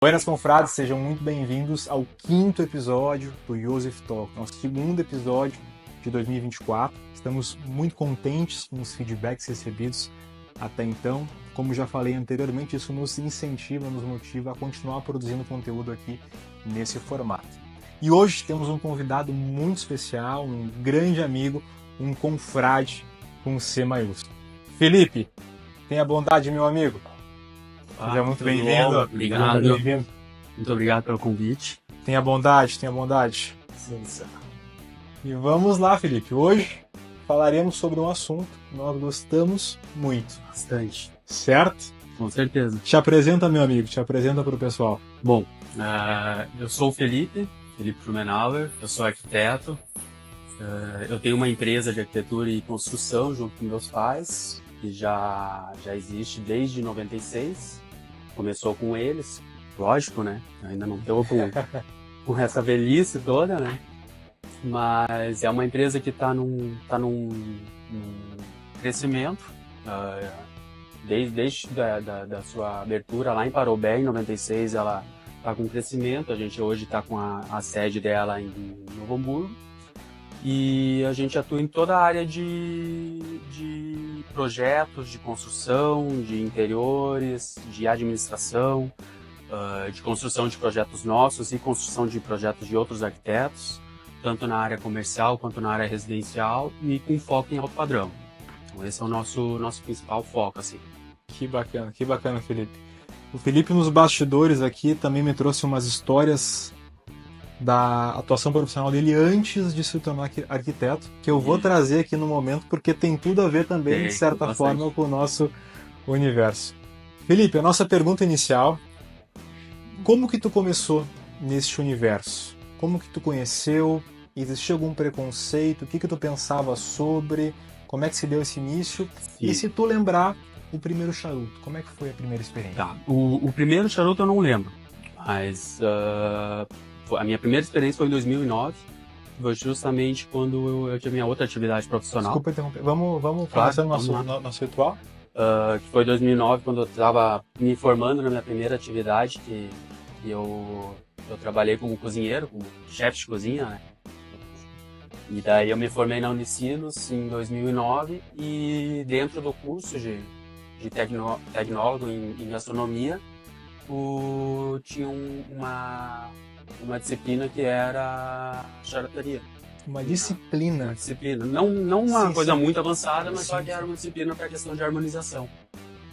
Buenas confrades, sejam muito bem-vindos ao quinto episódio do Joseph Talk, nosso segundo episódio de 2024. Estamos muito contentes com os feedbacks recebidos até então. Como já falei anteriormente, isso nos incentiva, nos motiva a continuar produzindo conteúdo aqui nesse formato. E hoje temos um convidado muito especial, um grande amigo, um confrade com C maiúsculo. Felipe, tenha bondade, meu amigo. Seja muito bem-vindo. Obrigado. Muito obrigado pelo convite. Tenha bondade, tenha bondade. Sim. E vamos lá, Felipe. Hoje falaremos sobre um assunto que nós gostamos muito. Bastante. Certo? Com certeza. Te apresenta, meu amigo. Te apresenta para o pessoal. Bom, eu sou o Felipe Frumenauer. Eu sou arquiteto. Eu tenho uma empresa de arquitetura e construção junto com meus pais, que já existe desde 96. Começou com eles, lógico, né? Ainda não estou com essa velhice toda, né? Mas é uma empresa que está num crescimento. Desde da sua abertura lá em Parobé, em 96, ela está com crescimento. A gente hoje está com a sede dela em Novo Hamburgo. E a gente atua em toda a área de projetos, de construção, de interiores, de administração, de construção de projetos nossos e construção de projetos de outros arquitetos, tanto na área comercial quanto na área residencial e com foco em alto padrão. Então esse é o nosso principal foco, assim. Que bacana, Felipe. O Felipe nos bastidores aqui também me trouxe umas histórias da atuação profissional dele antes de se tornar arquiteto, que eu vou trazer aqui no momento, porque tem tudo a ver também, de certa forma, com o nosso universo. Felipe, a nossa pergunta inicial: como que tu começou neste universo? Como que tu conheceu? Existia algum preconceito? O que tu pensava sobre? Como é que se deu esse início? Sim. E se tu lembrar o primeiro charuto, como é que foi a primeira experiência? Tá. O primeiro charuto eu não lembro, mas a minha primeira experiência foi em 2009, foi justamente quando eu tinha minha outra atividade profissional. Desculpa interromper, vamos falar nosso ritual? Que foi em 2009, quando eu estava me formando na minha primeira atividade, que eu trabalhei como cozinheiro, como chefe de cozinha, né? E daí eu me formei na Unicinos em 2009 e dentro do curso de tecnólogo em gastronomia, tinha uma disciplina que era charutaria. Uma disciplina? Uma disciplina. Não uma coisa muito avançada, mas só que era uma disciplina para a questão de harmonização.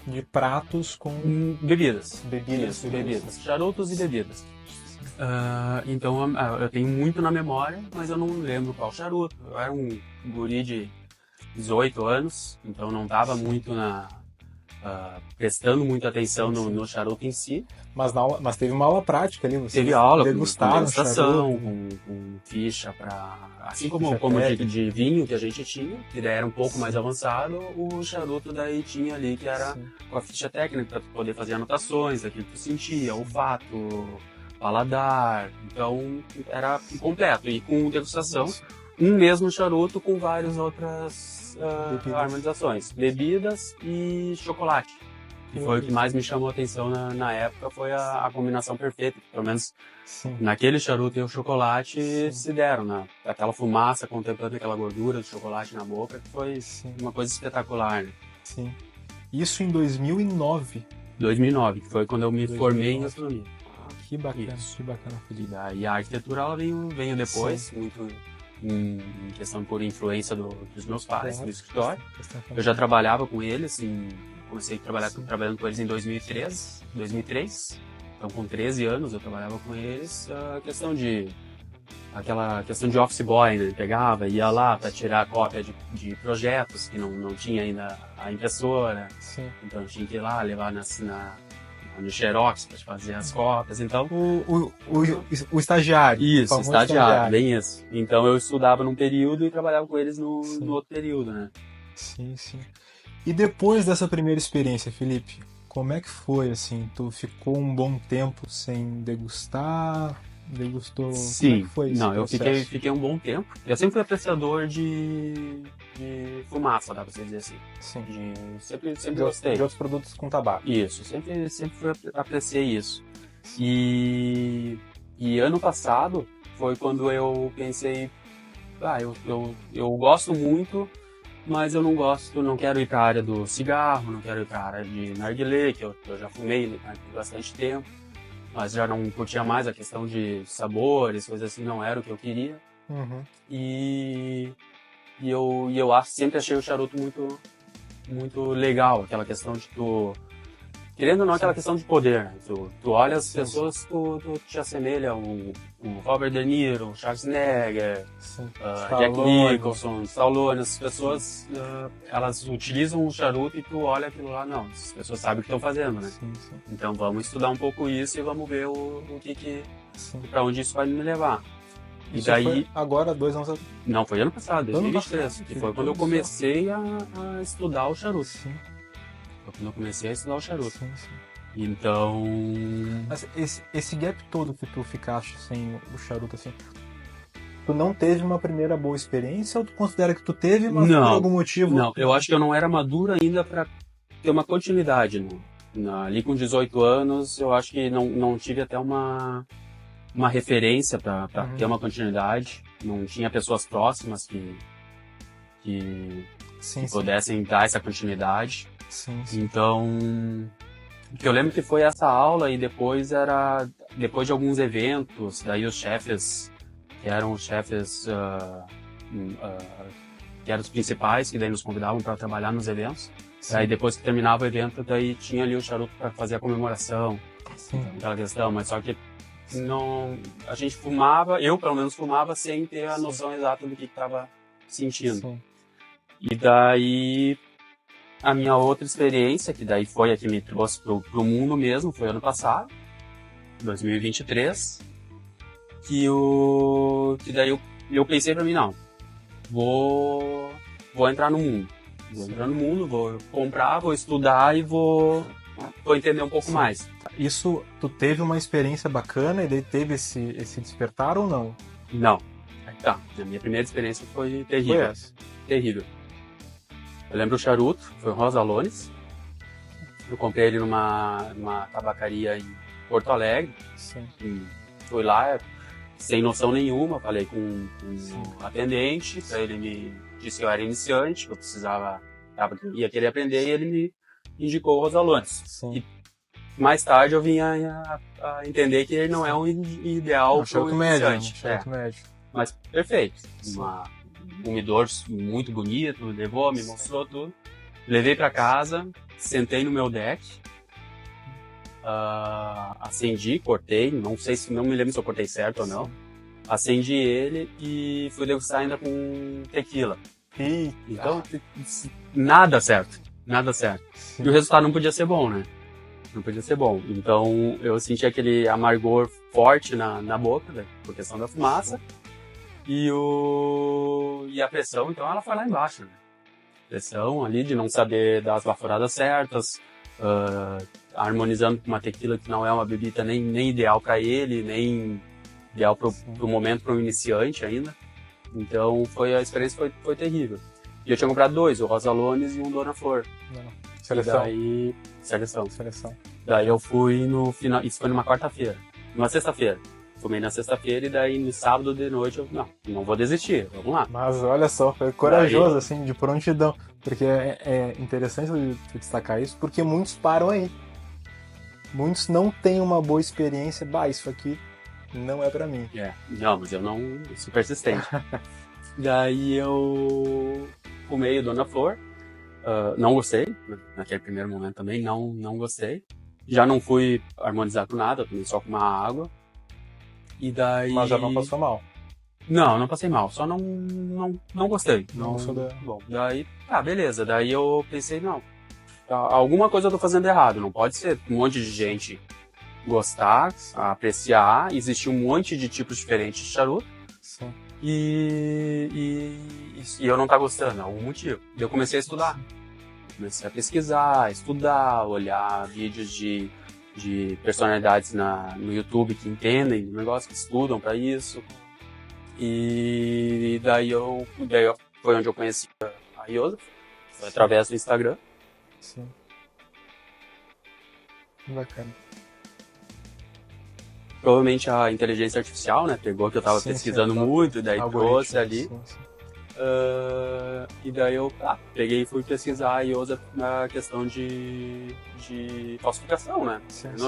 De pratos com... Bebidas. Bebidas. Bebidas. Charutos e bebidas. Então eu tenho muito na memória, mas eu não lembro qual charuto. Eu era um guri de 18 anos, então não estava muito prestando muita atenção no charuto em si. Mas teve uma aula prática ali, você teve aula com degustação, com ficha assim como de vinho que a gente tinha, que daí era um pouco mais avançado, o charuto daí tinha ali que era com a ficha técnica para poder fazer anotações, aquilo que tu sentia, olfato, paladar, então era completo e com degustação, um mesmo charuto com várias outras harmonizações, bebidas e chocolate. Que foi o que mais me chamou a atenção na época, foi a combinação perfeita. Pelo menos naquele charuto e o chocolate se deram, aquela fumaça contemplando aquela gordura do chocolate na boca, que foi uma coisa espetacular. Né? Sim. Isso em 2009? 2009, que foi quando eu me formei em gastronomia. Que bacana, Felipe. E a arquitetura ela veio depois, muito em questão por influência dos meus pais, do escritório. Eu já trabalhava com eles, comecei trabalhando com eles em 2003, então com 13 anos eu trabalhava com eles, aquela questão de office boy, né? Pegava, ia lá para tirar cópia de projetos que não tinha ainda a impressora, então tinha que ir lá levar no Xerox para fazer as cópias, então... O estagiário. Isso, o estagiário, bem isso. Então eu estudava num período e trabalhava com eles no outro período, né? Sim. E depois dessa primeira experiência, Felipe, como é que foi, assim? Tu ficou um bom tempo sem degustar? Degustou? Sim. Como é que foi esse processo? Eu fiquei um bom tempo. Eu sempre fui apreciador de fumaça, dá pra você dizer assim. Sim. Sempre gostei. De outros produtos com tabaco. Isso, sempre apreciei isso. E ano passado foi quando eu pensei, eu gosto muito, mas eu não quero ir para a área do cigarro, não quero ir para a área de narguilé, que eu já fumei há bastante tempo, mas já não curtia mais a questão de sabores, coisas assim, não era o que eu queria. Uhum. E eu sempre achei o charuto muito, muito legal, aquela questão de tu... Querendo ou não, aquela questão de poder, né? Tu olha as pessoas, tu te assemelha o Robert De Niro, o Schwarzenegger, Jack Nicholson, Stallone, essas pessoas, elas utilizam o charuto e tu olha aquilo lá, não, as pessoas sabem o que estão fazendo, né? Sim. Então vamos estudar um pouco isso e vamos ver pra onde isso vai me levar. E daí... Foi agora, 2 anos atrás? Não, foi ano passado, 2023, que foi quando eu comecei a estudar o charuto. Sim. Quando eu comecei a estudar o charuto. Sim. Então... Mas esse gap todo que tu ficaste sem o charuto, assim, tu não teve uma primeira boa experiência ou tu considera que tu teve, mas por algum motivo... Não, eu acho que eu não era maduro ainda para ter uma continuidade. Ali com 18 anos, eu acho que não tive até uma referência para ter uma continuidade. Não tinha pessoas próximas que pudessem dar essa continuidade. Sim. Então, eu lembro que foi essa aula e depois de alguns eventos, daí os chefes, que eram os chefes que eram os principais, que daí nos convidavam para trabalhar nos eventos. Aí depois que terminava o evento, daí tinha ali o charuto para fazer a comemoração, aquela questão, mas só que a gente fumava, eu pelo menos fumava sem ter a noção exata do que estava sentindo. Sim. E daí a minha outra experiência, que daí foi a que me trouxe pro mundo mesmo, foi ano passado, 2023, que daí eu pensei pra mim, não, vou entrar no mundo. Vou entrar no mundo, vou comprar, vou estudar e vou entender um pouco mais. Isso, tu teve uma experiência bacana e daí teve esse despertar ou não? Não. Tá, a minha primeira experiência foi terrível. Foi essa? Terrível. Eu lembro o charuto, foi o Rosa Lones. Eu comprei ele numa tabacaria em Porto Alegre. Sim. Fui lá, sem noção nenhuma, falei com o atendente, pra ele me disse que eu era iniciante, que eu ia querer aprender, e ele me indicou o Rosa Lones. Sim. E mais tarde eu vim a entender que ele não é um ideal para o iniciante. Charuto médio. Mas perfeito. Um umidor muito bonito, levou, me mostrou tudo. Levei para casa, sentei no meu deck, acendi, cortei, não me lembro se eu cortei certo ou não. Acendi ele e fui degustar ainda com tequila. Então, nada certo. Sim. E o resultado não podia ser bom, né? Não podia ser bom. Então, eu senti aquele amargor forte na boca, né? Por questão da fumaça. E a pressão, então, ela foi lá embaixo, né? Pressão ali de não saber dar as baforadas certas, harmonizando com uma tequila que não é uma bebida nem ideal para ele, nem ideal pro momento, para um iniciante ainda. Então, a experiência foi terrível. E eu tinha comprado 2, o Rosa Lones e um Dona Flor. Seleção. Seleção. Daí eu fui no final, isso foi numa quarta-feira, numa sexta-feira. Fumei na sexta-feira e daí no sábado de noite eu, não vou desistir, vamos lá. Mas olha só, foi corajoso, assim, de prontidão. Porque é interessante eu destacar isso, porque muitos param aí. Muitos não têm uma boa experiência, isso aqui não é pra mim. Não, mas eu sou persistente. Daí eu fumei o Dona Flor, não gostei, naquele primeiro momento também, não gostei. Já não fui harmonizar com nada, tomei só com uma água. E daí... Mas já não passou mal? Não passei mal, só não gostei. Bom, daí, beleza. Daí eu pensei, alguma coisa eu tô fazendo errado. Não pode ser um monte de gente gostar, apreciar, existir um monte de tipos diferentes de charuto. Sim. E eu não tá gostando, algum motivo. Daí eu comecei a estudar. Comecei a pesquisar, estudar, olhar vídeos de personalidades no YouTube que entendem o negócio, que estudam para isso. E daí foi onde eu conheci a Iosef, foi através do Instagram. Sim. Bacana. provavelmente a inteligência artificial, né, pegou que eu tava pesquisando muito, e daí trouxe ali. Sim. E daí eu peguei e fui pesquisar e usa na questão de falsificação, né?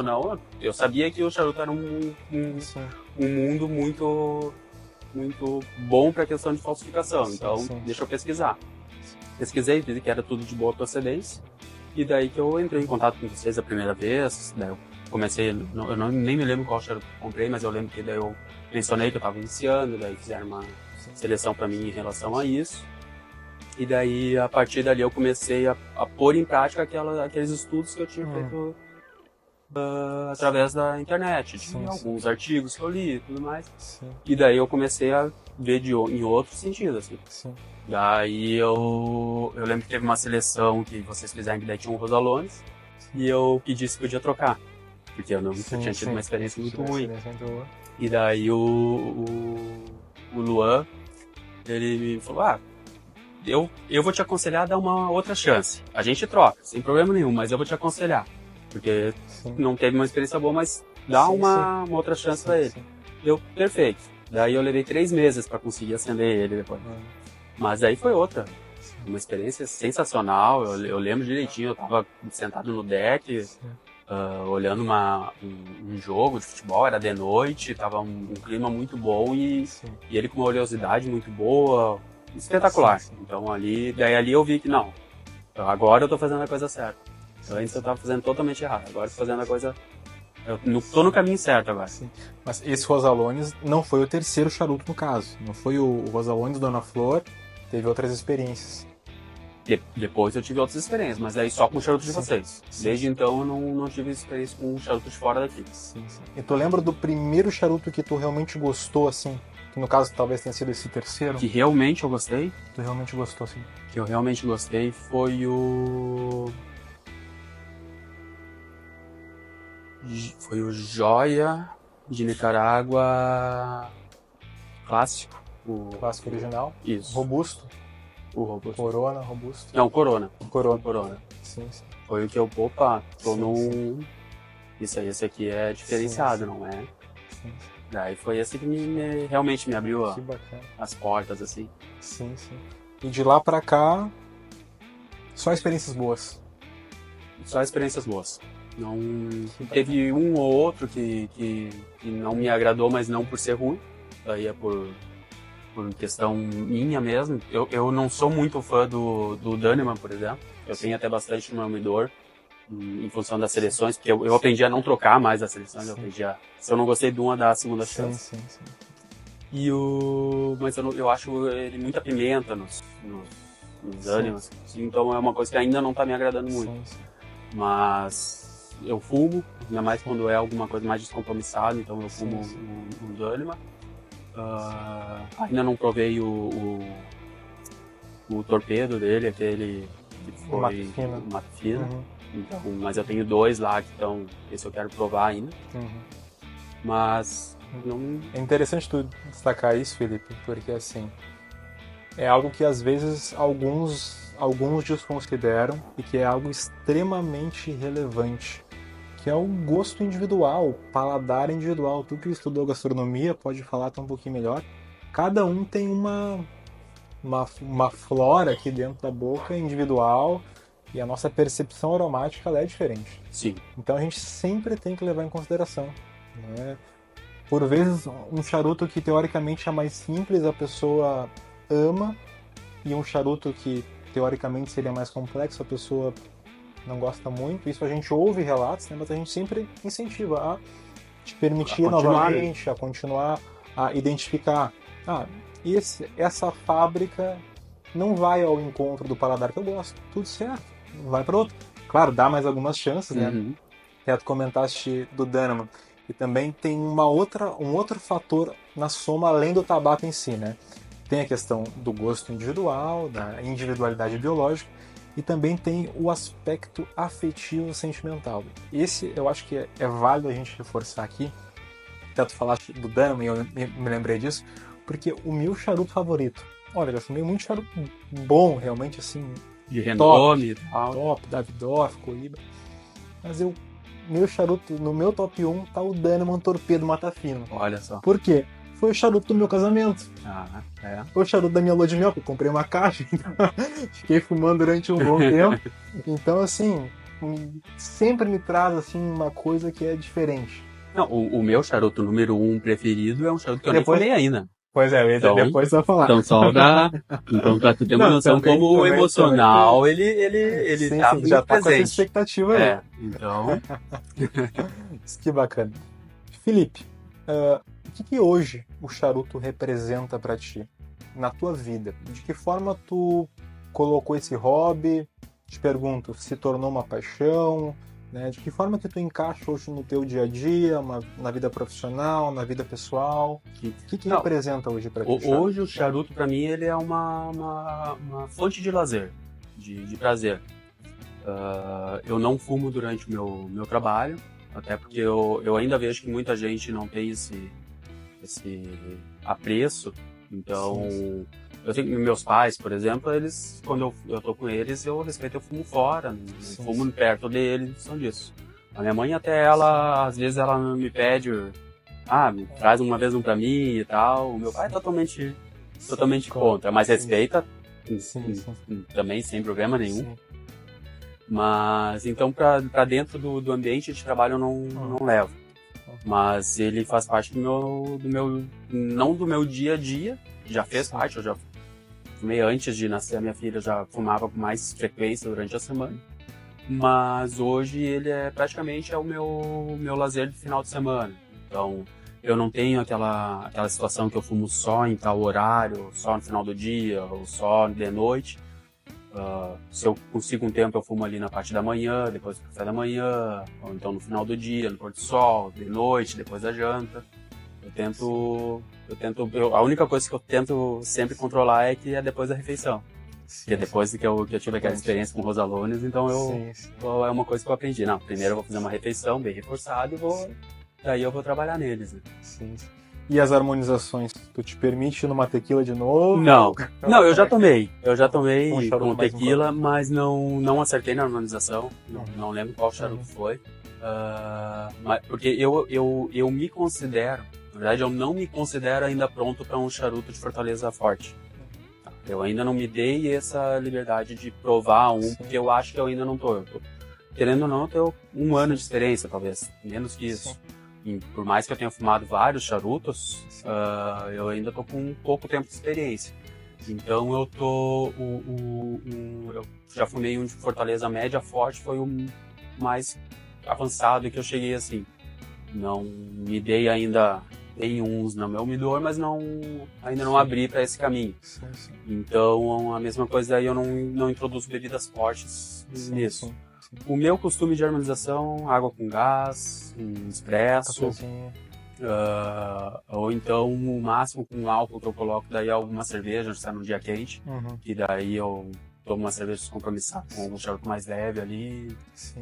Não, eu sabia que o charuto era um mundo muito, muito bom para a questão de falsificação, então deixa eu pesquisar. Pesquisei, vi que era tudo de boa procedência, e daí que eu entrei em contato com vocês a primeira vez, daí eu comecei, nem me lembro qual charuto que eu comprei, mas eu lembro que daí eu mencionei que eu estava iniciando, daí fizeram uma seleção para mim em relação a isso. E daí, a partir dali, eu comecei a pôr em prática aqueles estudos que eu tinha feito através da internet. Tinha alguns artigos que eu li e tudo mais. E daí eu comecei a ver em outro sentido, assim. Daí eu lembro que teve uma seleção que vocês fizeram, que daí tinha um Rosalones, e eu pedi se podia trocar. Porque eu tinha tido uma experiência muito ruim. E daí o Luan, ele me falou, eu vou te aconselhar a dar uma outra chance. A gente troca, sem problema nenhum, mas eu vou te aconselhar. Porque não teve uma experiência boa, mas dá uma outra chance pra ele. Deu perfeito. Daí eu levei 3 meses pra conseguir acender ele depois. Mas daí foi outra. Uma experiência sensacional. Eu lembro direitinho, eu tava sentado no deck, olhando um jogo de futebol, era de noite, tava um clima muito bom e ele com uma oleosidade muito boa, espetacular. Então daí ali eu vi que não, agora eu tô fazendo a coisa certa. Antes eu tava fazendo totalmente errado, agora eu tô fazendo a coisa, eu tô no caminho certo agora. Mas esse Rosalones não foi o terceiro charuto no caso, não foi o Rosalones Dona Flor, teve outras experiências. Depois eu tive outras experiências, mas aí só com o charuto de vocês. Desde então eu não tive experiência com o charuto de fora daqui. E tu lembra do primeiro charuto que tu realmente gostou, assim? Que no caso talvez tenha sido esse terceiro? Que realmente eu gostei? Tu realmente gostou, sim. Que eu realmente gostei foi o Joia de Nicarágua clássico. O clássico original? Isso. Robusto? O Robusto. Corona, Robusto? Não, Corona. Corona. Sim. Foi o que eu, tô num... Esse aqui é diferenciado, não é? Sim. Daí foi esse que realmente me abriu as portas, assim. Sim. E de lá pra cá, só experiências boas? Só experiências boas. Não... Teve um ou outro que não me agradou, mas não por ser ruim. Daí é por questão minha mesmo. Eu não sou muito fã do Daneman, por exemplo. Eu tenho até bastante no meu medidor, em função das seleções, porque eu aprendi a não trocar mais as seleções. Eu aprendi se eu não gostei de uma, dar a segunda chance. Sim. Mas eu acho ele muita pimenta nos Danemans, então é uma coisa que ainda não tá me agradando muito. Mas eu fumo, ainda mais quando é alguma coisa mais descompromissada, então eu fumo um Daneman. Ainda não provei o torpedo dele, aquele que foi mata fina. Então, mas eu tenho 2 lá que estão, esse eu quero provar ainda. Mas não... É interessante tu destacar isso, Felipe, porque assim, é algo que às vezes alguns desconsideram e que é algo extremamente relevante, que é o gosto individual, o paladar individual. Tu que estudou gastronomia pode falar até um pouquinho melhor. Cada um tem uma flora aqui dentro da boca individual e a nossa percepção aromática ela é diferente. Sim. Então a gente sempre tem que levar em consideração, né? Por vezes um charuto que teoricamente é mais simples a pessoa ama, e um charuto que teoricamente seria mais complexo a pessoa não gosta muito. Isso a gente ouve relatos, né? Mas a gente sempre incentiva a te permitir novamente, a continuar a identificar. Essa fábrica não vai ao encontro do paladar que eu gosto. Tudo certo, vai para outro. Claro, dá mais algumas chances, né? Tu comentaste do Daneman. E também tem um outro fator na soma além do tabaco em si, né? Tem a questão do gosto individual, da individualidade biológica, e também tem o aspecto afetivo sentimental. Esse eu acho que é válido a gente reforçar aqui. Até tu falaste do Daneman e eu me lembrei disso, porque o meu charuto favorito, olha, já fumei muito charuto bom, realmente assim, de renome, top, Davidoff, Coíba, mas eu meu charuto, no meu top 1 tá o Daneman Torpedo Mata Fino. Olha só. Por quê? Foi o charuto do meu casamento. Foi o charuto da minha lua de mel, que eu comprei uma caixa, então fiquei fumando durante um bom tempo. Então, assim, sempre me traz assim, uma coisa que é diferente. Não, o meu charuto número 1 preferido é um charuto que eu nem fumei ainda. Pois é, então, depois você vai falar. Então, pra tu ter uma noção também, como também, emocional, também. Ele sim, tá sim, muito já tá presente. Com essa expectativa aí. Então... Que bacana. Felipe, o que hoje o charuto representa pra ti, na tua vida? De que forma tu colocou esse hobby? Te pergunto, se tornou uma paixão? Né? De que forma que tu encaixa hoje no teu dia a dia, na vida profissional, na vida pessoal? O que representa hoje pra ti? Hoje o charuto pra mim ele é uma fonte de lazer, de prazer. Eu não fumo durante o meu trabalho, até porque eu ainda vejo que muita gente não tem esse apreço. Então, eu tenho meus pais, por exemplo, eles, quando eu tô com eles, eu respeito, eu fumo fora, não fumo perto deles, são disso. A minha mãe até ela, às vezes ela me pede, traz uma vez um pra mim e tal. O meu pai é totalmente contra, mas respeita também, sem problema nenhum. Mas, então, pra dentro do ambiente de trabalho eu não levo. Mas ele faz parte do meu não do meu dia a dia, já fez parte, eu já fumei antes de nascer a minha filha, eu já fumava com mais frequência durante a semana. Mas hoje ele praticamente o meu lazer de final de semana. Então, eu não tenho aquela situação que eu fumo só em tal horário, só no final do dia, ou só de noite. Se eu consigo um tempo, eu fumo ali na parte da manhã, depois do café da manhã, ou então no final do dia, no pôr do sol, de noite, depois da janta. A única coisa que eu tento sempre controlar é que é depois da refeição. Porque depois que eu tive aquela experiência com Rosalones, então é uma coisa que eu aprendi. Não, primeiro eu vou fazer uma refeição bem reforçada daí eu vou trabalhar neles. Né? Sim. E as harmonizações? Tu te permite ir numa tequila de novo? Não, eu já tomei. Eu já tomei com tequila, mas não acertei na harmonização. Não lembro qual charuto foi. Porque eu me considero, na verdade eu não me considero ainda pronto para um charuto de Fortaleza forte. Eu ainda não me dei essa liberdade de provar porque eu acho que eu ainda não tô. Querendo ou não, eu tenho 1 ano de experiência, talvez, menos que isso. E por mais que eu tenha fumado vários charutos, eu ainda tô com pouco tempo de experiência. Então eu eu já fumei um de Fortaleza média forte, foi o mais avançado que eu cheguei assim. Não me dei ainda, tem uns no meu midor, mas ainda não abri para esse caminho. Então a mesma coisa aí, eu não introduzo bebidas fortes nisso. O meu costume de harmonização, água com gás, um expresso, ou então o máximo com álcool que eu coloco, daí é alguma cerveja, se está num dia quente, e daí eu tomo uma cerveja descompromissada, com um charuto mais leve ali. Sim.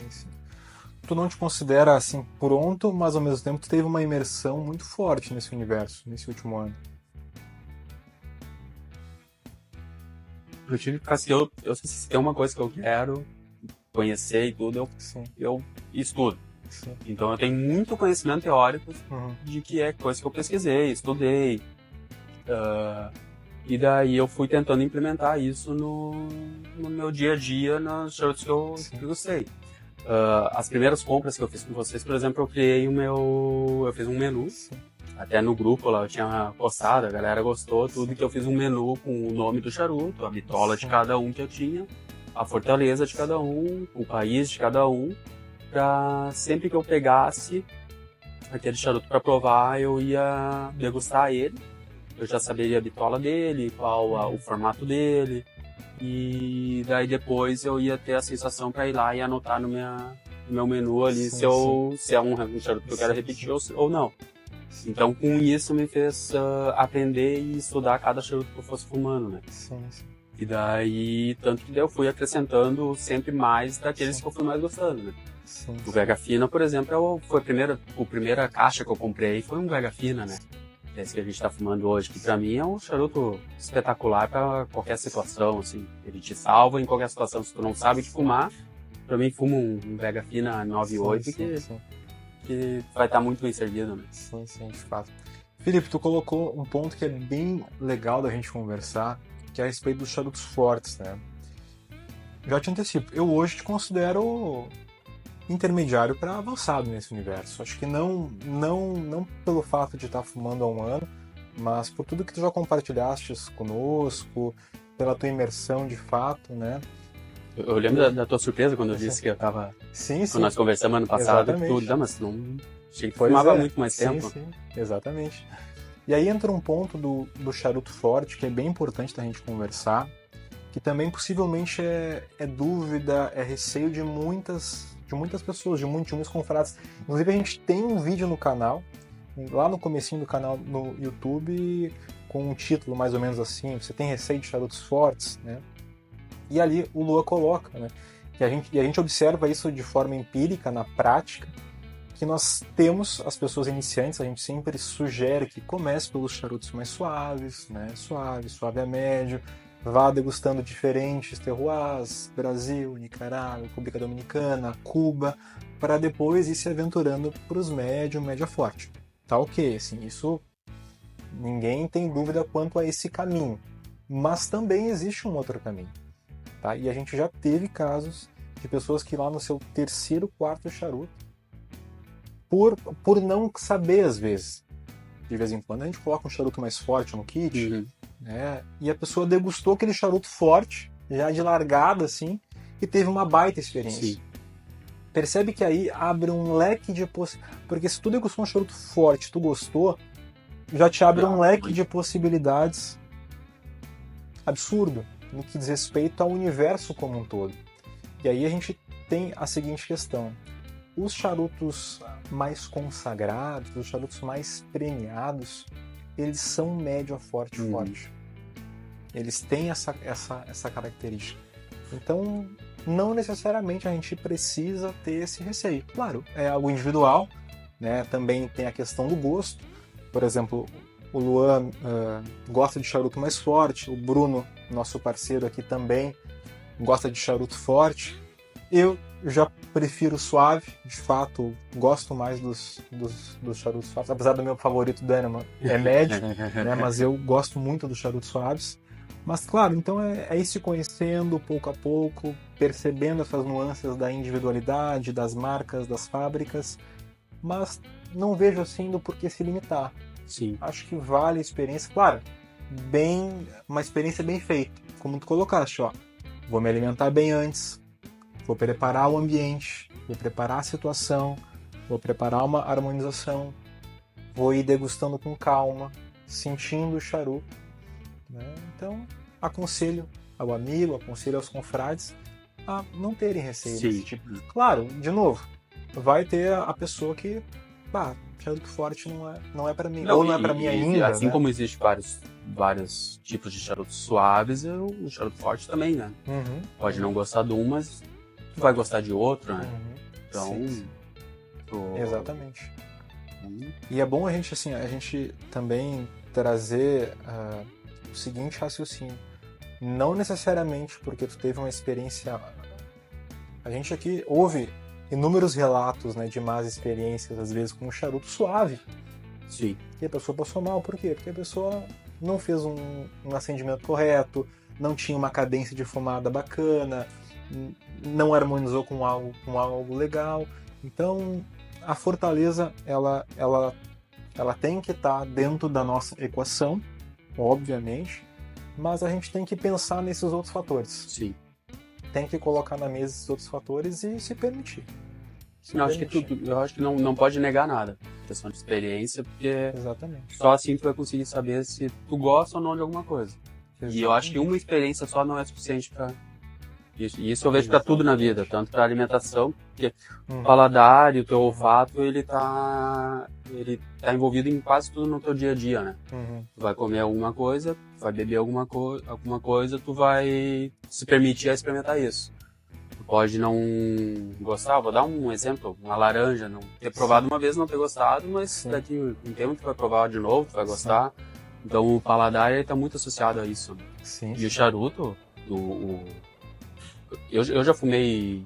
Tu não te considera assim pronto, mas ao mesmo tempo tu teve uma imersão muito forte nesse universo, nesse último ano. Eu tive que eu se tem uma coisa que eu quero conhecer e tudo, eu estudo. Então eu tenho muito conhecimento teórico de que é coisa que eu pesquisei, estudei. E daí eu fui tentando implementar isso no meu dia a dia, nos charutos que eu gostei. As primeiras compras que eu fiz com vocês, por exemplo, eu fiz um menu. Até no grupo lá eu tinha postado, a galera gostou, tudo, que eu fiz um menu com o nome do charuto, a bitola de cada um que eu tinha, a fortaleza de cada um, o país de cada um, pra sempre que eu pegasse aquele charuto para provar, eu ia degustar ele, eu já saberia a bitola dele, qual o formato dele, e daí depois eu ia ter a sensação para ir lá e anotar no meu menu ali se é um charuto que eu quero repetir ou não. Então com isso me fez aprender e estudar cada charuto que eu fosse fumando, né? E daí, tanto que daí eu fui acrescentando sempre mais daqueles que eu fui mais gostando, né? O Vega Fina, por exemplo, foi a primeira caixa que eu comprei, foi um Vega Fina, né? Esse que a gente tá fumando hoje, que pra mim é um charuto espetacular pra qualquer situação, assim. Ele te salva em qualquer situação. Se tu não sabe de fumar, pra mim fumo um Vega Fina 98 que vai estar muito bem servido, né? Sim, de fato. Felipe, tu colocou um ponto que é bem legal da gente conversar, que é a respeito dos charutos fortes, né? Já te antecipo, eu hoje te considero intermediário para avançado nesse universo. Acho que não pelo fato de estar fumando há um ano, mas por tudo que tu já compartilhaste conosco, pela tua imersão de fato, né? Eu lembro da tua surpresa quando eu disse que eu tava... Sim. Quando nós conversamos ano passado, tudo, mas não... Achei que fumava muito mais tempo. Sim, exatamente. E aí entra um ponto do charuto forte, que é bem importante da gente conversar, que também possivelmente é dúvida, é receio de muitas pessoas, de muitos confrades. Inclusive a gente tem um vídeo no canal, lá no comecinho do canal no YouTube, com um título mais ou menos assim, você tem receio de charutos fortes, né? E ali o Lua coloca, né? E a gente observa isso de forma empírica, na prática, que nós temos as pessoas iniciantes, a gente sempre sugere que comece pelos charutos mais suaves, né? Suave a médio, vá degustando diferentes terroirs, Brasil, Nicarágua, República Dominicana, Cuba, para depois ir se aventurando para os médio forte. Tá ok, assim, isso ninguém tem dúvida quanto a esse caminho, mas também existe um outro caminho, tá? E a gente já teve casos de pessoas que lá no seu terceiro, quarto charuto, por não saber às vezes, de vez em quando a gente coloca um charuto mais forte no kit, né? E a pessoa degustou aquele charuto forte, já de largada assim, e teve uma baita experiência. Sim. Percebe que aí abre um leque de possibilidades. Porque se tu degustou um charuto forte, tu gostou, já te abre um leque de possibilidades absurdo no que diz respeito ao universo como um todo. E aí a gente tem a seguinte questão. Os charutos mais consagrados, os charutos mais premiados, eles são médio a forte. Eles têm essa característica. Então, não necessariamente a gente precisa ter esse receio. Claro, é algo individual, né? Também tem a questão do gosto. Por exemplo, o Luan gosta de charuto mais forte, o Bruno, nosso parceiro aqui, também gosta de charuto forte. Eu já prefiro suave, de fato, gosto mais dos charutos suaves, apesar do meu favorito Dynamo é médio, né? Mas eu gosto muito dos charutos suaves. Mas claro, então é ir se conhecendo pouco a pouco, percebendo essas nuances da individualidade, das marcas, das fábricas, mas não vejo assim do porquê se limitar. Sim. Acho que vale a experiência, claro, uma experiência bem feita, como tu colocaste, ó. Vou me alimentar bem antes, vou preparar o ambiente, vou preparar a situação, vou preparar uma harmonização, vou ir degustando com calma, sentindo o charuto, né? Então, aconselho ao amigo, aconselho aos confrades a não terem receio desse tipo. Claro, de novo, vai ter a pessoa que, charuto forte não é para mim, ou não é para mim ainda. Assim, né? Como existem vários tipos de charutos suaves, o charuto forte também, né? Pode não gostar de um, mas tu vai gostar de outro, né? Então, exatamente. E é bom a gente também trazer o seguinte raciocínio. Não necessariamente porque tu teve uma experiência... A gente aqui ouve inúmeros relatos, né, de más experiências, às vezes, com um charuto suave. Sim. E a pessoa passou mal. Por quê? Porque a pessoa não fez um acendimento correto, não tinha uma cadência de fumada bacana, não harmonizou com algo legal. Então, a fortaleza, ela tem que estar dentro da nossa equação, obviamente, mas a gente tem que pensar nesses outros fatores. Sim. Tem que colocar na mesa esses outros fatores e se permitir. Eu acho que não pode negar nada. Questão de experiência, porque exatamente. Só assim tu vai conseguir saber se tu gosta ou não de alguma coisa. Exatamente. E eu acho que uma experiência só não é suficiente para isso. E isso eu vejo para tudo na vida, tanto para alimentação, porque o paladar e o teu olfato, ele tá envolvido em quase tudo no teu dia a dia, né? Tu vai comer alguma coisa, tu vai beber alguma coisa, tu vai se permitir a experimentar isso. Tu pode não gostar, vou dar um exemplo, uma laranja, não ter provado uma vez, não ter gostado, mas daqui um tempo tu vai provar de novo, tu vai gostar. Então o paladar, ele tá muito associado a isso. Né? Sim. E o charuto, eu já fumei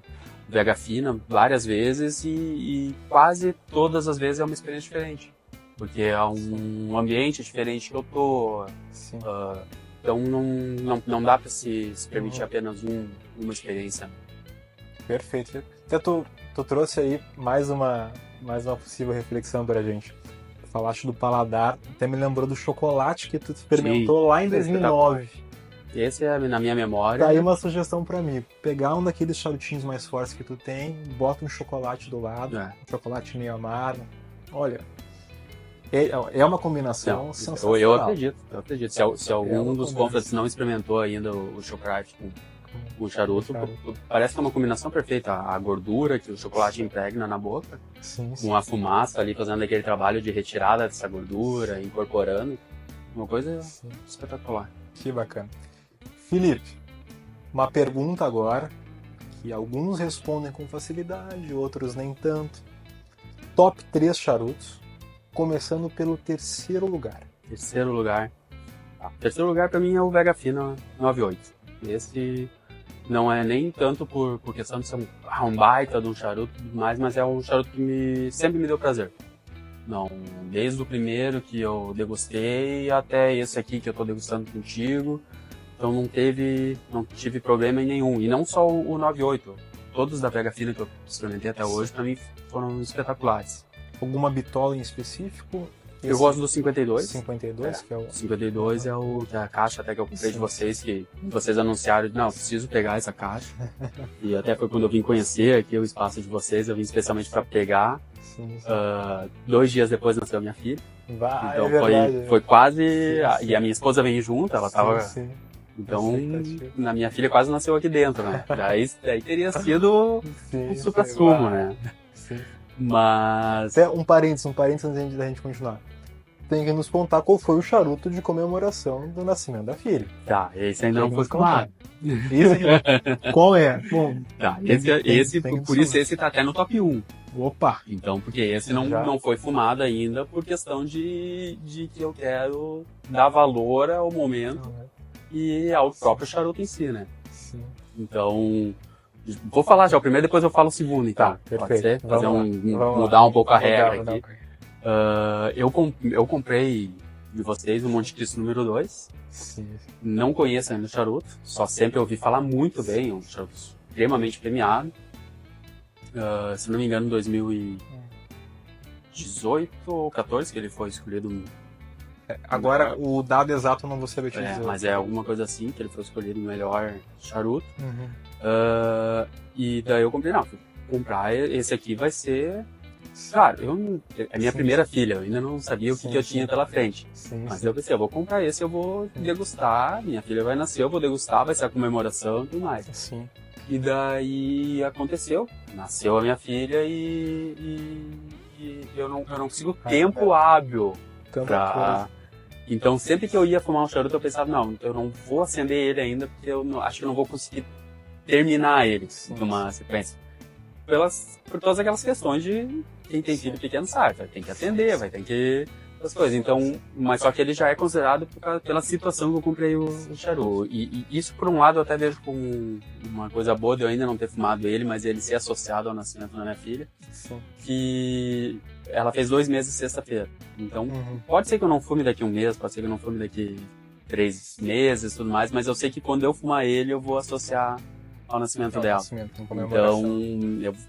Vega Fina várias vezes e quase todas as vezes é uma experiência diferente. Porque é um ambiente diferente que eu tô. Então não dá para se permitir apenas uma experiência. Perfeito. Até tu trouxe aí mais uma possível reflexão pra gente. Falaste do paladar, até me lembrou do chocolate que tu experimentou lá em 2009. Esse é na minha memória. Tá aí uma sugestão pra mim. Pegar um daqueles charutinhos mais fortes que tu tem, bota um chocolate do lado, um chocolate meio amargo. Olha, é uma combinação sensacional. Eu acredito. Se algum dos confrades não experimentou ainda o chocolate com o charuto, parece que é uma combinação perfeita. A gordura que o chocolate impregna na boca, com a fumaça ali fazendo aquele trabalho de retirada dessa gordura, incorporando. Uma coisa espetacular. Que bacana. Felipe, uma pergunta agora, que alguns respondem com facilidade, outros nem tanto. Top 3 charutos, começando pelo terceiro lugar. Terceiro lugar pra mim é o Vega Fina 98. Esse não é nem tanto por questão de ser um baita de um charuto, mas é um charuto que sempre me deu prazer. Não, desde o primeiro que eu degustei até esse aqui que eu tô degustando contigo. Então não tive problema em nenhum. E não só o 98. Todos da Vega Fina que eu experimentei até hoje, pra mim, foram espetaculares. Alguma bitola em específico? Eu gosto do 52. 52, que é o... 52 é a caixa até que eu comprei de vocês, que vocês anunciaram, não, preciso pegar essa caixa. E até foi quando eu vim conhecer aqui o espaço de vocês, eu vim especialmente para pegar. 2 dias depois nasceu minha filha. Então foi quase... E a minha esposa veio junto, ela tava... Então, na minha filha quase nasceu aqui dentro, né? Daí teria sido um supra-sumo, né? Mas... Até um parênteses antes da gente continuar. Tem que nos contar qual foi o charuto de comemoração do nascimento da filha. Tá, esse ainda não foi fumado. Qual é? Bom, tá, por isso esse tá até no top 1. Opa! Então, porque esse não foi fumado ainda por questão de que eu quero dar valor ao momento e ao próprio charuto em si, né? Sim. Então... Vou falar já o primeiro, depois eu falo o segundo, então. Tá, pode ser? Mudar um pouco a regra aqui. Eu comprei de vocês o Monte Cristo número 2. Sim. Não conheço ainda o charuto, só sempre ouvi falar muito bem, é um charuto extremamente premiado. Se não me engano, em 2018 ou 14 que ele foi escolhido. Agora, o dado exato eu não vou saber te dizer. Mas é alguma coisa assim, que ele foi escolhido o melhor charuto. E daí eu comprei, fui comprar esse aqui vai ser... Claro, é minha primeira filha, eu ainda não sabia o que eu tinha pela frente. Mas eu pensei, eu vou comprar esse, eu vou degustar, minha filha vai nascer, eu vou degustar, vai ser a comemoração e tudo mais. E daí aconteceu, nasceu a minha filha e eu não consigo tempo hábil pra... Então sempre que eu ia fumar um charuto eu pensava, não, eu não vou acender ele ainda porque acho que eu não vou conseguir terminar ele numa sequência. Por todas aquelas questões de quem tem filho pequeno sabe, vai ter que atender, vai ter que... as coisas. Então, mas só que ele já é considerado pela situação que eu comprei o charuto. E isso, por um lado, eu até vejo como uma coisa boa de eu ainda não ter fumado ele, mas ele ser associado ao nascimento da minha filha. Que ela fez 2 meses sexta-feira. Então, pode ser que eu não fume daqui 1 mês, pode ser que eu não fume daqui 3 meses e tudo mais, mas eu sei que quando eu fumar ele, eu vou associar ao nascimento dela. Então,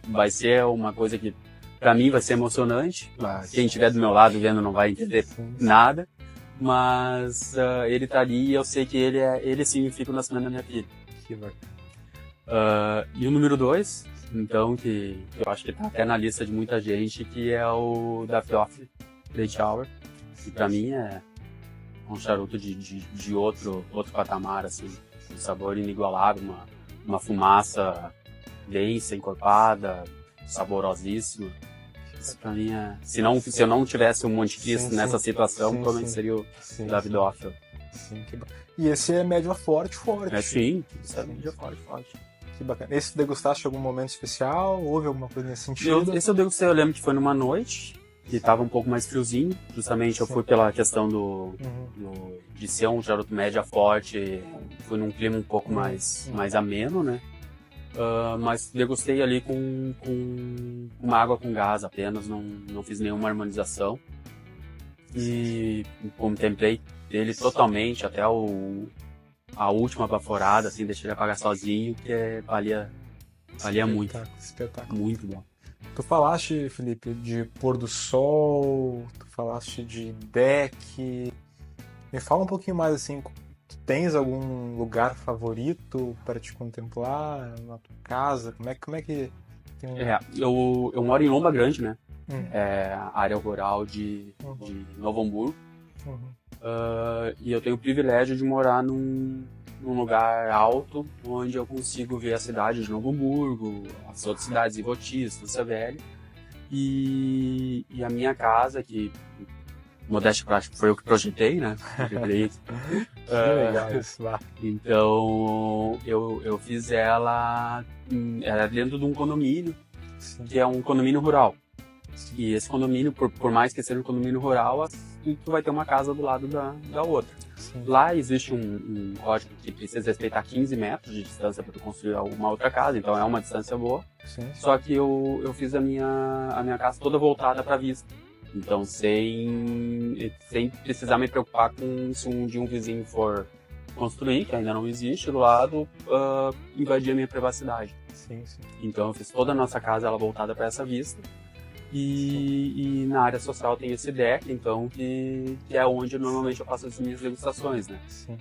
vai ser uma coisa que pra mim vai ser emocionante. Quem estiver do meu lado vendo não vai entender nada. Mas ele tá ali e eu sei que ele significa o nascimento da minha filha. Que bacana. E o número 2, então, que eu acho que tá até na lista de muita gente, que é o da Fioff Late Hour. Que pra mim é um charuto de outro patamar, assim. Um sabor inigualável, uma fumaça densa, encorpada, saborosíssima. Isso pra mim é... Se eu não tivesse um Monte Cristo nessa situação, provavelmente seria o Davidoff. E esse é média forte. Sim, isso é média forte. Que bacana. Esse degustaste em algum momento especial? Houve alguma coisa nesse sentido? Esse eu degustei, eu lembro que foi numa noite, que tava um pouco mais friozinho. Justamente eu fui pela questão de ser um charuto média forte, fui num clima um pouco mais ameno, né? mas degustei ali com uma água com gás apenas, não fiz nenhuma harmonização. E contemplei ele totalmente até a última baforada, assim, deixei ele apagar sozinho, que valia muito. Espetáculo. Muito bom. Tu falaste, Felipe, de pôr do sol, tu falaste de deck. Me fala um pouquinho mais assim, tu tens algum lugar favorito para te contemplar na tua casa? Como é que tem um... Eu moro em Lomba Grande, né? É a área rural de Novo Hamburgo. E eu tenho o privilégio de morar num lugar alto, onde eu consigo ver a cidade de Novo Hamburgo, as outras cidades, Ivoti, Estância Velha. E a minha casa, que modéstia prática foi eu que projetei, né? Legal isso, lá. Então eu fiz ela dentro de um condomínio, que é um condomínio rural. E esse condomínio, por mais que seja um condomínio rural, tu vai ter uma casa do lado da outra. Sim. Lá existe um código que precisa respeitar 15 metros de distância para tu construir uma outra casa, então é uma distância boa. Sim. Só que eu fiz a minha casa toda voltada para a vista. Então sem precisar me preocupar com se um dia um vizinho for construir, que ainda não existe, do lado, invadir a minha privacidade. Sim, sim. Então eu fiz toda a nossa casa ela voltada para essa vista. E na área social tem esse deck, então, que é onde normalmente eu faço as minhas degustações, né? Sim.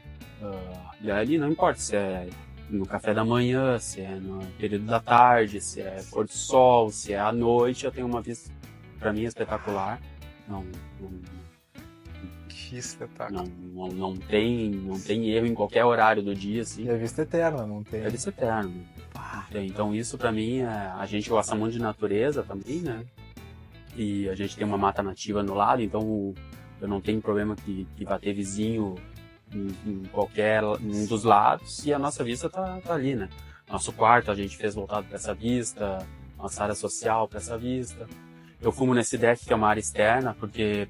E ali não importa se é no café da manhã, se é no período da tarde, se é pôr do sol, se é à noite, eu tenho uma vista, pra mim, espetacular. Que espetáculo. Não tem erro em qualquer horário do dia, assim. E a vista eterna, não tem? É a vista eterna. Então isso pra mim, a gente gosta muito de natureza também, né? E a gente tem uma mata nativa no lado, então eu não tenho problema que vai ter vizinho em qualquer um dos lados, e a nossa vista tá ali, né? Nosso quarto a gente fez voltado para essa vista, nossa área social para essa vista. Eu fumo nesse deck, que é uma área externa, porque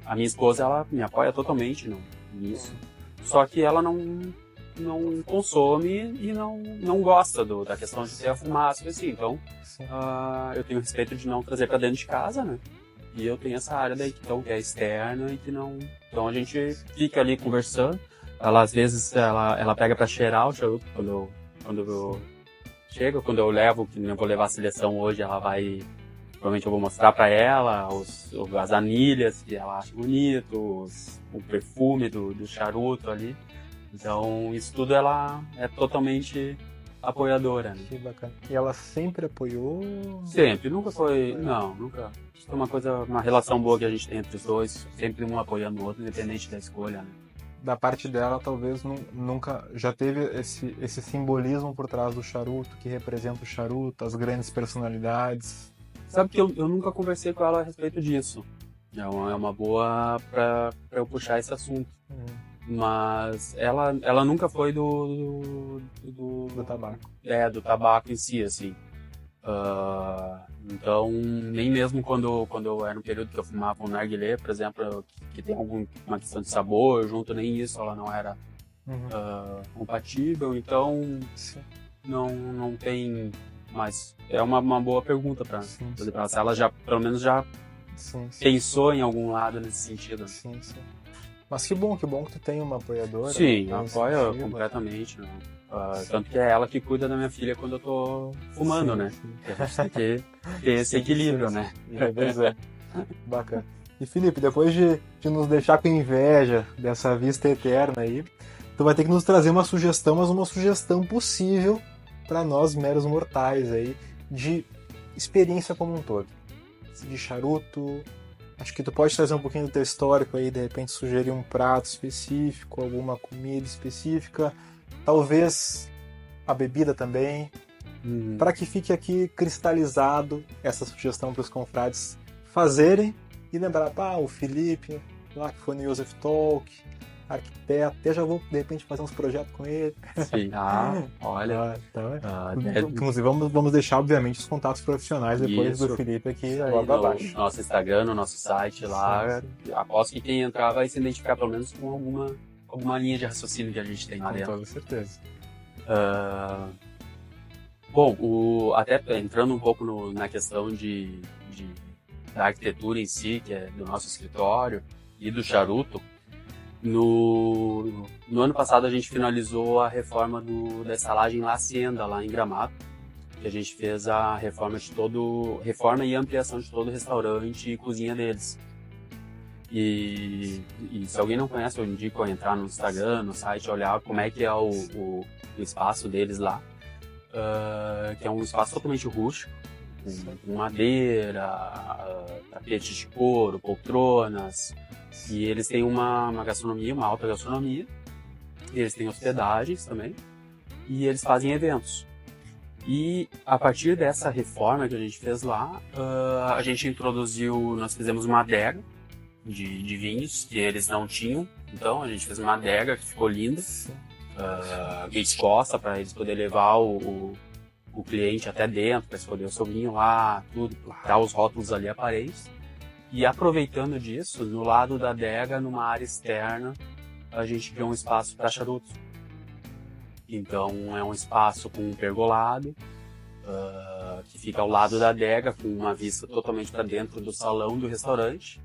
a minha esposa, ela me apoia totalmente nisso. Só que ela não consome e não gosta da questão de ter a fumaça, assim. Então, eu tenho respeito de não trazer para dentro de casa, né? E eu tenho essa área daí então, que é externa e que não... Então a gente fica ali conversando. Ela, às vezes, ela pega para cheirar o charuto quando eu chego, quando eu levo, que eu vou levar a seleção hoje, ela vai... Provavelmente eu vou mostrar para ela as anilhas que ela acha bonito, o perfume do charuto ali. Então, isso tudo ela é totalmente apoiadora, né? Que bacana. E ela sempre apoiou? Sempre, nunca foi... Não, nunca. Isso é uma relação boa que a gente tem entre os dois, sempre um apoiando o outro, independente da escolha, né? Da parte dela, talvez nunca já teve esse simbolismo por trás do charuto, que representa o charuto, as grandes personalidades. Sabe que eu nunca conversei com ela a respeito disso. É uma boa pra eu puxar esse assunto. Mas ela nunca foi do tabaco. Do tabaco em si, assim. Então, nem mesmo quando eu era no período que eu fumava um narguilé, por exemplo, que tem uma questão de sabor junto, nem isso ela não era compatível. Então, não tem... Mas é uma boa pergunta para ela. Se ela já, pelo menos já pensou em algum lado nesse sentido. Sim. Mas que bom que tu tem uma apoiadora. Sim, apoia completamente. Né? Tanto que é ela que cuida da minha filha quando eu tô fumando, né? A gente tem que ter esse equilíbrio, né? Pois é. Bacana. E Felipe, depois de nos deixar com inveja dessa vista eterna aí, tu vai ter que nos trazer uma sugestão, mas uma sugestão possível para nós meros mortais aí, de experiência como um todo. De charuto. Acho que tu pode trazer um pouquinho do teu histórico aí, de repente sugerir um prato específico, alguma comida específica, talvez a bebida também, para que fique aqui cristalizado essa sugestão para os confrades fazerem e lembrar, o Felipe, lá que foi no Joseph Talk, arquiteto, até já vou de repente fazer uns projetos com ele. Sim. Olha. Inclusive vamos deixar, obviamente, os contatos profissionais depois do Felipe aqui logo abaixo. No nosso Instagram, no nosso site lá. Aposto que quem entrar vai se identificar pelo menos com alguma linha de raciocínio que a gente tem lá dentro. Com toda certeza. Bom, até entrando um pouco na questão da arquitetura em si, que é do nosso escritório, e do charuto, no ano passado a gente finalizou a reforma da estalagem La Hacienda, lá em Gramado, que a gente fez a reforma e ampliação de todo o restaurante e cozinha deles. E se alguém não conhece, eu indico a entrar no Instagram, no site, olhar como é que é o espaço deles lá, que é um espaço totalmente rústico, com madeira, tapetes de couro, poltronas, e eles têm uma gastronomia, uma alta gastronomia, e eles têm hospedagens também, e eles fazem eventos. E a partir dessa reforma que a gente fez lá, a gente nós fizemos uma adega de vinhos que eles não tinham, então a gente fez uma adega que ficou linda, exposta para eles poderem levar o cliente até dentro, para escolher o seu vinho lá, tudo, dar os rótulos ali aparentes. E aproveitando disso, no lado da adega, numa área externa, a gente criou um espaço para charutos. Então é um espaço com um pergolado, que fica ao lado da adega, com uma vista totalmente para dentro do salão do restaurante,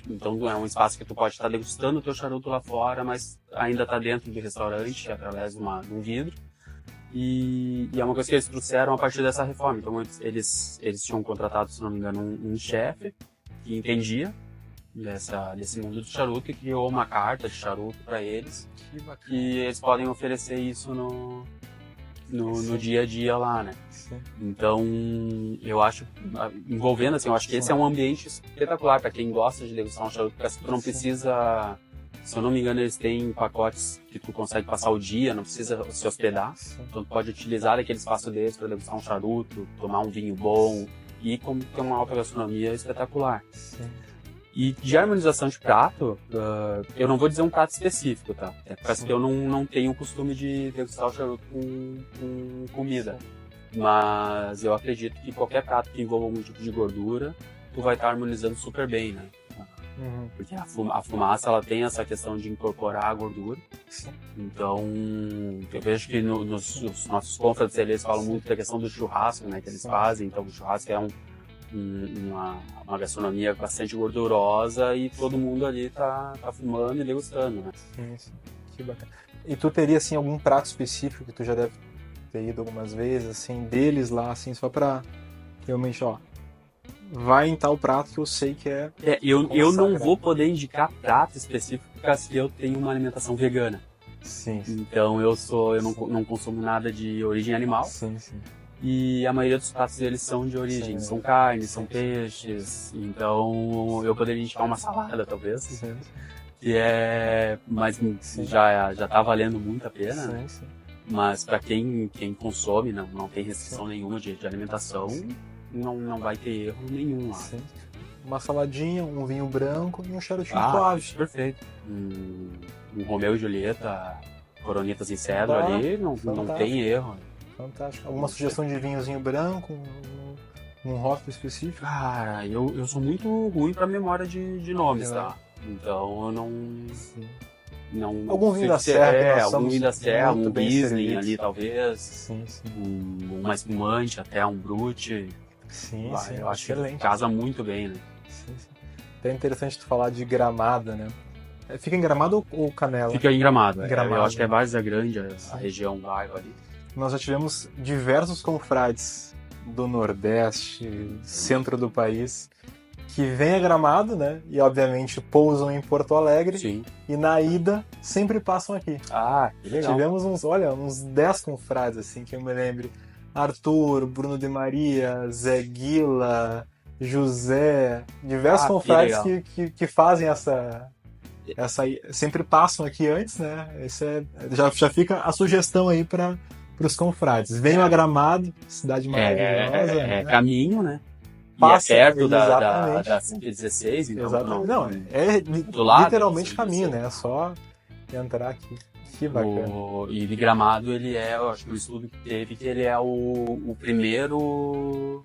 então é um espaço que tu pode estar degustando o teu charuto lá fora, mas ainda está dentro do restaurante, através de um vidro. E é uma coisa que eles trouxeram a partir dessa reforma. Então eles tinham contratado, se não me engano, um chefe que entendia desse mundo do charuto e criou uma carta de charuto para eles. Que bacana. E eles podem oferecer isso no dia a dia lá, né? Sim. Então, eu acho, envolvendo assim, eu acho que esse é um ambiente espetacular para quem gosta de degustar um charuto, porque tu não precisa, se eu não me engano, eles têm pacotes que tu consegue passar o dia, não precisa se hospedar. Então tu pode utilizar aquele espaço deles para degustar um charuto, tomar um vinho bom e ter uma alta gastronomia espetacular. Sim. E de harmonização de prato, eu não vou dizer um prato específico, tá? É porque eu não tenho o costume de degustar o charuto com comida. Mas eu acredito que qualquer prato que envolva algum tipo de gordura, tu vai estar harmonizando super bem, né? Uhum. Porque a fumaça, ela tem essa questão de incorporar a gordura. Então, eu vejo que nos nossos confratres, eles falam muito da questão do churrasco, né? Que eles fazem. Então, o churrasco é uma gastronomia bastante gordurosa e todo mundo ali tá fumando e degustando, né? Sim. Que bacana. E tu teria, assim, algum prato específico que tu já deve ter ido algumas vezes, assim, deles lá, assim, só pra realmente, vai em tal prato que eu sei que é... Eu não vou poder indicar prato específico porque eu tenho uma alimentação vegana. Sim. Então eu não consumo nada de origem animal. Sim. E a maioria dos pratos deles são de origem, são carnes, são peixes, então eu poderia indicar uma salada, talvez, sim. Mas já tá valendo muito a pena, sim. Mas para quem consome, não tem restrição nenhuma de alimentação, não vai ter erro nenhum lá. Sim. Uma saladinha, um vinho branco e um charutinho suave. Perfeito. Um Romeu e Julieta, Coronitas em cedro ali, não tem erro. Fantástico. Alguma sugestão de vinhozinho branco? Um rótulo específico? Cara, eu sou muito ruim pra memória de nomes, tá? Então eu não... Algum vinho da Serra. Algum vinho da Serra, um Riesling ali talvez. Sim. Uma espumante, até um Brut. Sim. Eu acho que casa muito bem, né? Sim. Até interessante tu falar de Gramado, né? Fica em Gramado ou Canela? Fica em Gramado. Eu acho que é Várzea Grande, a região, o bairro ali. Nós já tivemos diversos confrades do Nordeste, centro do país, que vêm a Gramado, né? E obviamente pousam em Porto Alegre. Sim. E na ida sempre passam aqui. Que legal. Tivemos uns 10 confrades, assim, que eu me lembre. Arthur, Bruno de Maria, Zé Guila, José, diversos confrades que fazem essa sempre passam aqui antes, né? Já fica a sugestão aí para os confrades. Venham a Gramado, cidade maravilhosa. É caminho, né? Passa, e é perto da 116, então exatamente. Não, é do lado, literalmente caminho, né? É só entrar aqui. Que bacana. E de Gramado, eu acho que o estudo que teve, que ele é o primeiro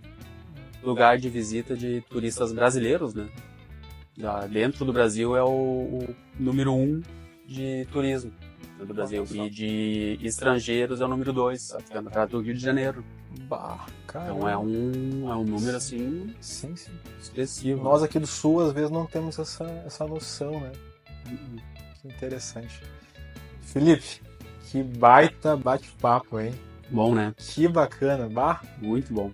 lugar de visita de turistas brasileiros, né? Dentro do Brasil é o número 1 de turismo. do Brasil. E de estrangeiros é o número 2, ficando atrás do Rio de Janeiro. Bah, cara. Então é um número assim Sim, sim. expressivo. Nós aqui do Sul, às vezes, não temos essa noção, né? Que interessante. Felipe, que baita bate-papo, hein? Bom, né? Que bacana, bah. Muito bom.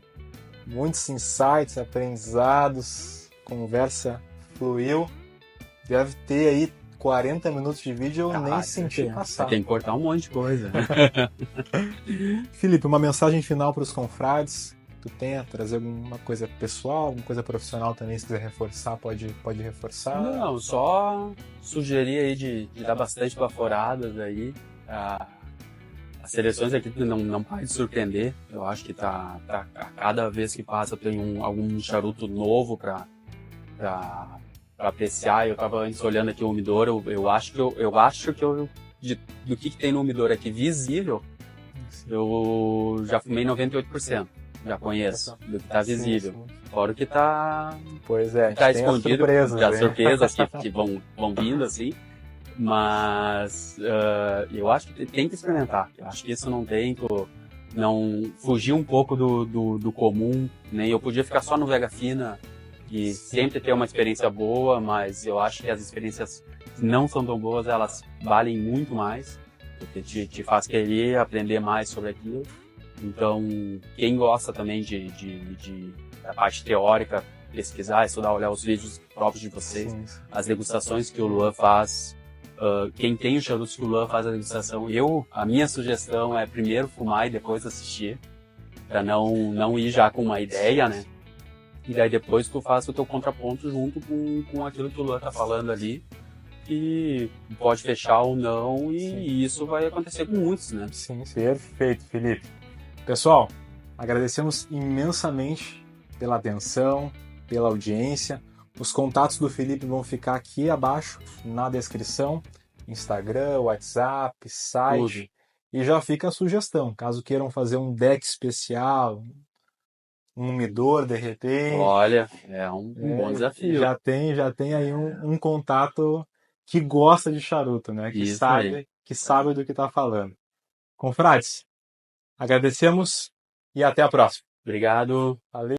Muitos insights, aprendizados, conversa fluiu. Deve ter aí 40 minutos de vídeo, eu nem senti passar. Tem que cortar um monte de coisa. Felipe, uma mensagem final para os confrades. Tu tenha trazer alguma coisa pessoal, alguma coisa profissional também, se quiser reforçar, pode reforçar. Não, só sugerir aí de dar bastante baforadas aí. As seleções aqui não param de surpreender. Eu acho que tá a cada vez que passa tem algum charuto novo para apreciar. Eu tava antes olhando aqui o umidor, eu acho que do que tem no umidor aqui visível, eu já fumei 98%. Já conheço do que tá visível. Sim. Fora o que tá, pois é, tá escondido, as surpresas que vão vindo assim. Mas eu acho que tem que experimentar. Eu acho que isso não tem, não fugir um pouco do comum, né? Eu podia ficar só no Vega Fina e sempre ter uma experiência boa, mas eu acho que as experiências que não são tão boas, elas valem muito mais, porque te faz querer aprender mais sobre aquilo. Então, quem gosta também da parte teórica, pesquisar, estudar, olhar os vídeos próprios de vocês, as degustações que o Luan faz, quem tem os charutos que o Luan faz a degustação, a minha sugestão é primeiro fumar e depois assistir, para não ir já com uma ideia, né? E daí depois tu faz o teu contraponto junto com aquilo que o Luan tá falando ali, e pode fechar ou não, e isso vai acontecer com muitos, né? Sim, perfeito, Felipe. Pessoal, agradecemos imensamente pela atenção, pela audiência. Os contatos do Felipe vão ficar aqui abaixo na descrição. Instagram, WhatsApp, site. Tudo. E já fica a sugestão, caso queiram fazer um deck especial, um umidor de repente. Olha, é um bom desafio. Já tem aí um contato que gosta de charuto, né? Que sabe do que está falando. Confrades, agradecemos e até a próxima. Obrigado. Valeu.